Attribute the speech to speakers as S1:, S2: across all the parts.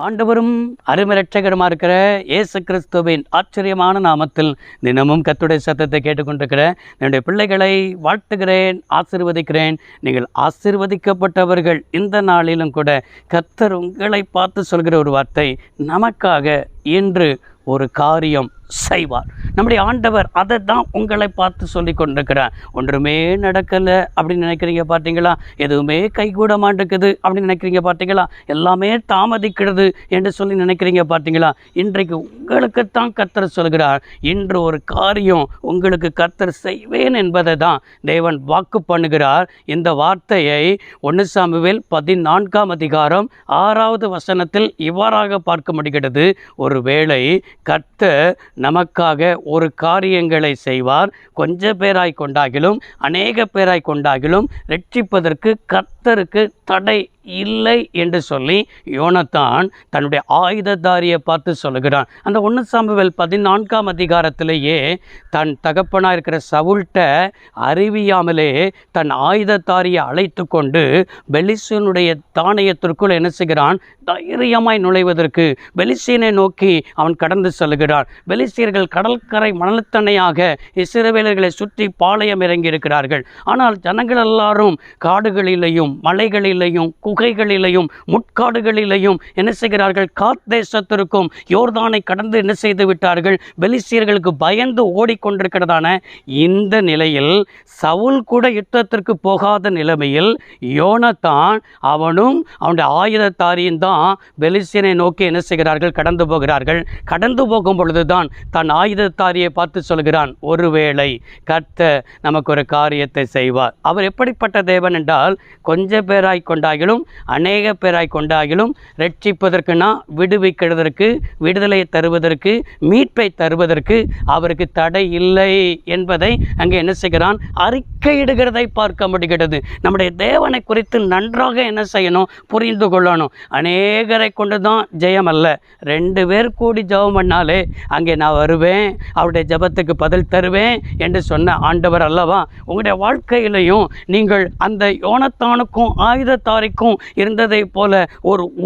S1: ஆண்டவரும் அருமை இரட்சகருமா இருக்கிற இயேசு கிறிஸ்துவின் ஆச்சரியமான நாமத்தில் தினமும் கர்த்தருடைய சத்தத்தை கேட்டுக்கொண்டிருக்கிற என்னுடைய பிள்ளைகளை வாழ்த்துகிறேன், ஆசீர்வதிக்கிறேன். நீங்கள் ஆசீர்வதிக்கப்பட்டவர்கள். இந்த நாளிலும் கூட கர்த்தர் உங்களை பார்த்து சொல்கிற ஒரு வார்த்தை, நமக்காக இன்று ஒரு காரியம் செய்வார். நம்முடைய ஆண்டவர் அதை தான் உங்களை பார்த்து சொல்லி கொண்டிருக்கிறார். ஒன்றுமே நடக்கலை அப்படின்னு நினைக்கிறீங்க பார்த்தீங்களா? எதுவுமே கைகூட மாட்டேங்குது அப்படின்னு நினைக்கிறீங்க பார்த்தீங்களா? எல்லாமே தாமதிக்கிறது என்று சொல்லி நினைக்கிறீங்க பார்த்தீங்களா? இன்றைக்கு உங்களுக்குத்தான் கர்த்தர் சொல்கிறார், இன்று ஒரு காரியம் உங்களுக்கு கர்த்தர் செய்வேன் என்பதை தான் தேவன் வாக்கு பண்ணுகிறார். இந்த வார்த்தையை 1 சாமுவேல் 14ஆம் அதிகாரம் 6வது வசனத்தில் இவ்வாறாக பார்க்க முடிகிறது. ஒருவேளை கர்த்தர் நமக்காக ஒரு காரியங்களை செய்வார், கொஞ்ச பேராய் கொண்டாகிலும் அநேக பேராய் கொண்டாகிலும் ரட்சிப்பதற்கு கர்த்தருக்கு தடை இல்லை என்று சொல்லி யோனத்தான் தன்னுடைய ஆயுததாரியை பார்த்து சொல்லுகிறான். அந்த 1 சாமுவேல் 14ஆம் அதிகாரத்திலேயே தன் தகப்பனாக இருக்கிற சவுல்கிட்ட அறிவியாமலே தன் ஆயுததாரியை அழைத்து கொண்டு பெலிஸ்தனுடைய தானியத்திற்குள் என்ன செய்கிறான்? தைரியமாய் நுழைவதற்கு பெலிஸ்தீனை நோக்கி அவன் கடந்து செல்கிறான். பெலிஸ்தியர்கள் கடற்கரை மணல்தனையாக இஸ்ரவேலர்களை சுற்றி பாளையம் இறங்கி இருக்கிறார்கள். ஆனால் ஜனங்கள் எல்லாரும் காடுகளிலேயும் மலைகளிலேயும் குகைகளிலேயும் முட்காடுகளிலேயும் என்ன செய்கிறார்கள்? காத் தேசத்திற்கும் யோர்தானை கடந்து என்ன செய்து விட்டார்கள்? பெலிஸ்தியர்களுக்கு பயந்து ஓடிக்கொண்டிருக்கிறதான இந்த நிலையில் சவுல் கூட யுத்தத்திற்கு போகாத நிலைமையில் யோனத்தான் அவனும் அவனுடைய ஆயுததாரியும் தான் பெலிஸ்தியனை நோக்கி என்ன செய்கிறார்கள்? கடந்து போகிறார்கள். கடந்து போகும் பொழுதுதான் தன் ஆயுததாரியை பார்த்து சொல்கிறான், ஒருவேளை கர்த்தர் நமக்கு ஒரு காரியத்தை செய்வார். அவர் எப்படிப்பட்ட தேவன் என்றால், கொஞ்ச பேராய் கொண்டாகிலும் அநேக பேராய் கொண்டாகிலும் ரட்சிப்பதற்குனா விடுவிக்கிறதற்கு, விடுதலையை தருவதற்கு, மீட்பை தருவதற்கு அவருக்கு தடை இல்லை என்பதை அங்கே என்ன செய்கிறான்? அறிக்கையிடுகிறதை பார்க்க முடிகிறது. நம்முடைய தேவனை குறித்து நன்றாக என்ன செய்யணும்? புரிந்து கொள்ளணும். அநேகரை கொண்டு தான் ஜெயம் அல்ல. 2 பேர் கூடி ஜெபம் பண்ணாலே அங்கே நான் வருவேன், அவருடைய ஜெபத்துக்கு பதில் தருவேன் என்று சொன்ன ஆண்டவர் அல்லவா? உங்களுடைய வாழ்க்கையிலையும் நீங்கள் அந்த யோனத்தானுக்கும் ஆயுதத்தாரிக்கும் இருந்ததை போல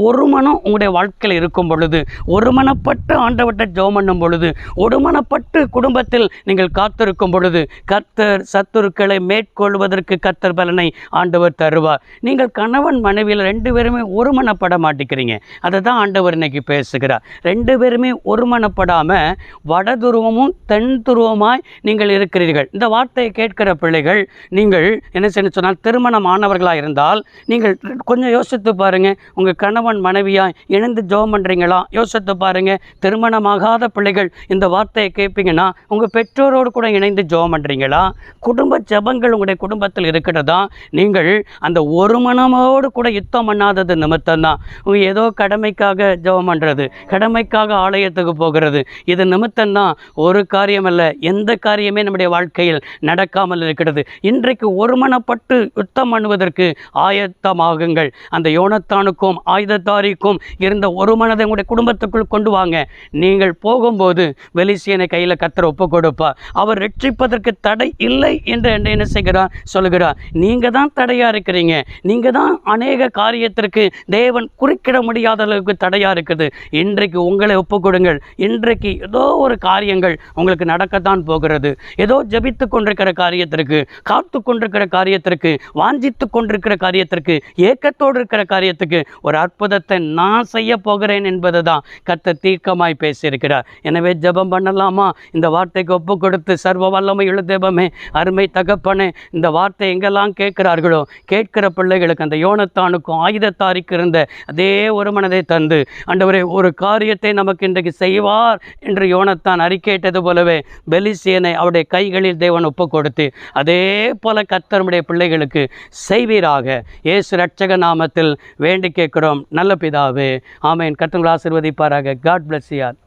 S1: ஒரு மனம் உங்களுடைய வாழ்க்கையில் இருக்கும் பொழுது, ஒருமனப்பட்டு ஆண்டவர்கிட்ட ஜெபம் பண்ணும் பொழுது, ஒருமனப்பட்டு குடும்பத்தில் நீங்கள் காத்திருக்கும் பொழுது, கர்த்தர் சத்துருக்களை மேற்கொள்வதற்கு கர்த்தர் பலனை ஆண்டவர் தருவார். நீங்கள் கணவன் மனைவியில் 2 பேருமே ஒருமனப்பட மாட்டேங்கிறீங்க. அதை தான் ஆண்டவர் இன்னைக்கு பேசுகிறார். 2 பேருமே ஒருமனப்படாமல் வடதுருவமும் தென் துருவமாய் நீங்கள் இருக்கிறீர்கள். இந்த வார்த்தையை கேட்கிற பிள்ளைகள், நீங்கள் என்ன செய்ய சொன்னால், திருமணமானவர்களாக இருந்தால் நீங்கள் கொஞ்சம் யோசித்து பாருங்கள். உங்கள் கணவன் மனைவியாய் இணைந்து ஜெபம் பண்ணுறீங்களா? யோசித்து பாருங்கள். திருமணமாகாத பிள்ளைகள் இந்த வார்த்தையை கேட்பீங்கன்னா உங்கள் பெற்றோரோடு கூட இணைந்து ஜெபம் பண்ணுறீங்களா? குடும்ப ஜெபங்கள் உங்களுடைய குடும்பத்தில் இருக்கிறதா? நீங்கள் அந்த ஒரு மனமோடு கூட யுத்தம் பண்ணாதது நிமித்தம்தான். உங்கள் ஏதோ கடமைக்காக ஜெபம் பண்ணுறது, கடமைக்காக ஆலயத்துக்கு போகிறது, இது நிமித்தம்தான். ஒரு காரியம் அல்ல, எந்த காரியமே நம்முடைய வாழ்க்கையில் நடக்காமல் இருக்கிறது. இன்றைக்கு ஒருமனப்பட்டு யுத்தம் பண்ணுவதற்கு ஆயத்தமாகுங்கள். அந்த யோனத்தானுக்கும் ஆயுததாரிக்கும் இருந்த ஒரு மனதை உங்களுடைய குடும்பத்துக்குள் கொண்டு வாங்க. நீங்கள் போகும்போது பெலிஸ்தியனை கையில் கர்த்தர் ஒப்பு கொடுப்பார். அவர் ரட்சிப்பதற்கு தடை இல்லை என்று என்ன செய்கிறார்? சொல்கிறார். நீங்கள் தான் தடையாக இருக்கிறீங்க. நீங்கள் தான் அநேக காரியத்திற்கு தேவன் குறுக்கிட முடியாத அளவுக்கு தடையாக இருக்குது. இன்றைக்கு உங்களை ஒப்பு கொடுங்கள். இன்றைக்கு ஏதோ ஒரு காரியங்கள் உங்களுக்கு நடக்கத்தான் போகிறது. ஏதோ ஜபித்து கொண்டிருக்கிற காரியத்திற்கு, காத்து கொண்டிருக்கிற காரியத்திற்கு, வாஞ்சித்து கொண்டிருக்கிற காரியத்திற்கு, ஏக்கத்தோடு இருக்கிற காரியத்துக்கு ஒரு அற்புதத்தை நான் செய்ய போகிறேன் என்பதை தான் கர்த்தர் தீர்க்கமாய் பேசியிருக்கிறார். எனவே ஜெபம் பண்ணலாமா? இந்த வார்த்தைக்கு ஒப்பு கொடுத்து, சர்வ வல்லமை உள்ள தேவமே, அருமை தகப்பனே, இந்த வார்த்தை எங்கெல்லாம் கேட்கிறார்களோ கேட்கிற பிள்ளைகளுக்கு அந்த யோனத்தானுக்கும் ஆயுதத்தாரிக்கு இருந்த அதே ஒரு மனதை தந்து, ஆண்டவரே ஒரு காரியத்தை நமக்கு இன்றைக்கு செய்வார் என்று யோனத்தான் அறிக்கையிட்டது போலவே பெலிஸ்தியனை அவருடைய கைகளில் தேவன் ஒப்பு கொடுத்து, அதே போல கர்த்தருடைய பிள்ளைகளுக்கு செய்வீராக. இயேசு இரட்சக நாமத்தில் வேண்டி கேட்கிறோம் நல்ல பிதாவே, ஆமென். கர்த்தர் ஆசீர்வதிப்பாராக. God bless you all.